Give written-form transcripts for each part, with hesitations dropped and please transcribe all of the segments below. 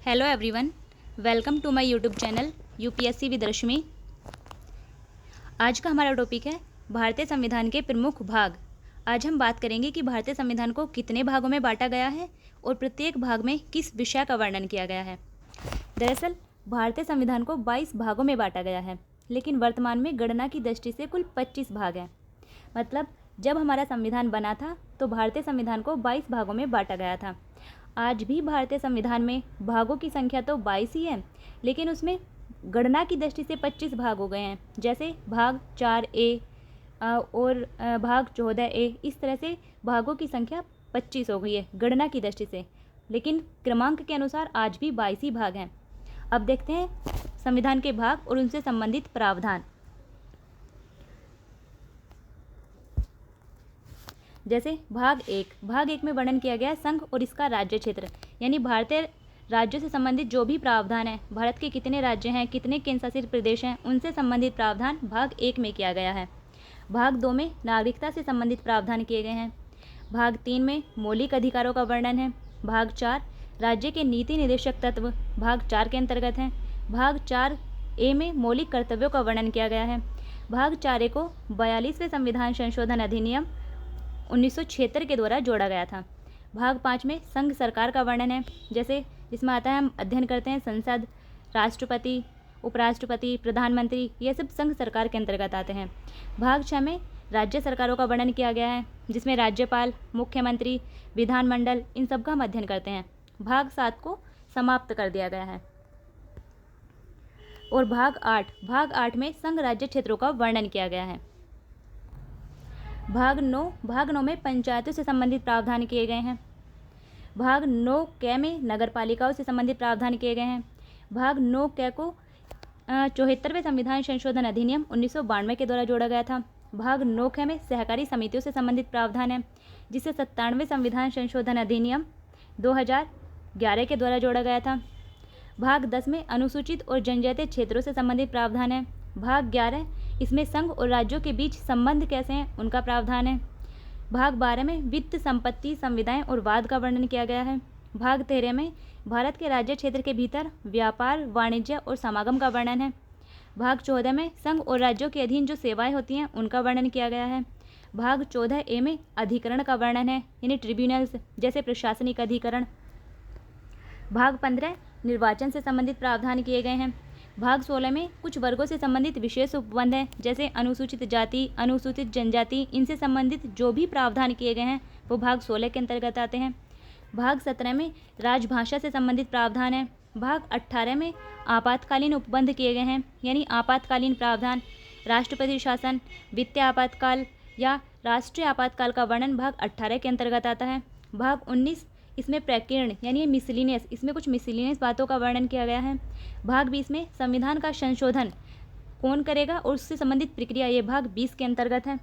Hello everyone, welcome to my YouTube channel UPSC with Rashmi. आज का हमारा टॉपिक है भारतीय संविधान के प्रमुख भाग। आज हम बात करेंगे कि भारतीय संविधान को कितने भागों में बांटा गया है और प्रत्येक भाग में किस विषय का वर्णन किया गया है। दरअसल भारतीय संविधान को 22 भागों में बांटा गया है, लेकिन वर्तमान में गणना की दृष्टि से कुल 25 भाग हैं। मतलब जब हमारा संविधान बना था तो भारतीय संविधान को 22 भागों में बांटा गया था। आज भी भारतीय संविधान में भागों की संख्या तो 22 ही है, लेकिन उसमें गणना की दृष्टि से 25 भाग हो गए हैं। जैसे भाग 4A और भाग 14A, इस तरह से भागों की संख्या 25 हो गई है गणना की दृष्टि से, लेकिन क्रमांक के अनुसार आज भी 22 ही भाग हैं। अब देखते हैं संविधान के भाग और उनसे संबंधित प्रावधान। जैसे भाग एक में वर्णन किया गया संघ और इसका राज्य क्षेत्र, यानी भारतीय राज्यों से संबंधित जो भी प्रावधान है, भारत के कितने राज्य हैं, कितने केंद्र शासित प्रदेश हैं, उनसे संबंधित प्रावधान भाग 1 में किया गया है। भाग 2 में नागरिकता से संबंधित प्रावधान किए गए हैं। भाग 3 में मौलिक अधिकारों का वर्णन है। भाग 4 राज्य के नीति निर्देशक तत्व भाग 4 के अंतर्गत हैं। भाग 4A में मौलिक कर्तव्यों का वर्णन किया गया है। भाग 4A को 42वें संविधान संशोधन अधिनियम 1976 के द्वारा जोड़ा गया था। भाग 5 में संघ सरकार का वर्णन है। जैसे इसमें आता है, हम अध्ययन करते हैं संसद, राष्ट्रपति, उपराष्ट्रपति, प्रधानमंत्री, ये सब संघ सरकार के अंतर्गत आते हैं। भाग 6 में राज्य सरकारों का वर्णन किया गया है, जिसमें राज्यपाल, मुख्यमंत्री, विधानमंडल, इन सब का हम अध्ययन करते हैं। भाग 7 को समाप्त कर दिया गया है। और भाग 8 में संघ राज्य क्षेत्रों का वर्णन किया गया है। भाग 9 में पंचायतों से संबंधित प्रावधान किए गए हैं। भाग 9K में नगरपालिकाओं से संबंधित प्रावधान किए गए हैं। भाग 9K को 74वें संविधान संशोधन अधिनियम 1992 के द्वारा जोड़ा गया था। भाग 9K में सहकारी समितियों से संबंधित प्रावधान है, जिसे 97वें संविधान संशोधन अधिनियम 2011 के द्वारा जोड़ा गया था। भाग 10 में अनुसूचित और जनजातीय क्षेत्रों से संबंधित प्रावधान है। भाग 11 इसमें संघ और राज्यों के बीच संबंध कैसे हैं, उनका प्रावधान है। भाग 12 में वित्त, संपत्ति, संविदाएं और वाद का वर्णन किया गया है। भाग 13 में भारत के राज्य क्षेत्र के भीतर व्यापार, वाणिज्य और समागम का वर्णन है। भाग 14 में संघ और राज्यों के अधीन जो सेवाएं होती हैं, उनका वर्णन किया गया है। भाग 14A में अधिकरण का वर्णन है, यानी ट्रिब्यूनल्स, जैसे प्रशासनिक अधिकरण। भाग 15 निर्वाचन से संबंधित प्रावधान किए गए हैं। भाग 16 में कुछ वर्गों से संबंधित विशेष उपबंध हैं, जैसे अनुसूचित जाति, अनुसूचित जनजाति, इनसे संबंधित जो भी प्रावधान किए गए हैं वो भाग 16 के अंतर्गत आते हैं। भाग 17 में राजभाषा से संबंधित प्रावधान है। भाग 18 में आपातकालीन उपबंध किए गए हैं, यानी आपातकालीन प्रावधान, राष्ट्रपति शासन, वित्तीय आपातकाल या राष्ट्रीय आपातकाल का वर्णन भाग 18 के अंतर्गत आता है। भाग 19 इसमें प्रकीर्ण, यानी मिसलिनियस, इसमें कुछ मिसलिनियस बातों का वर्णन किया गया है। भाग 20 में संविधान का संशोधन कौन करेगा और उससे संबंधित प्रक्रिया, ये भाग 20 के अंतर्गत है।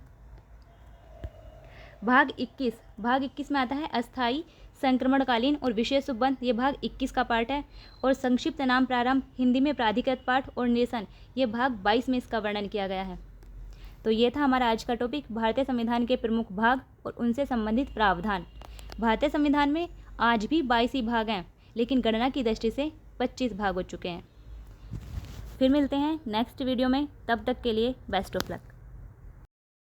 भाग 21 में आता है अस्थायी, संक्रमणकालीन और विशेष उपबंध, ये भाग 21 का पार्ट है। और संक्षिप्त नाम प्रारंभ, हिंदी में प्राधिकृत पाठ और निरसन, ये भाग 22 में इसका वर्णन किया गया है। तो ये था हमारा आज का टॉपिक, भारतीय संविधान के प्रमुख भाग और उनसे संबंधित प्रावधान। भारतीय संविधान में आज भी 22 ही भाग हैं, लेकिन गणना की दृष्टि से 25 भाग हो चुके हैं। फिर मिलते हैं नेक्स्ट वीडियो में, तब तक के लिए बेस्ट ऑफ लक।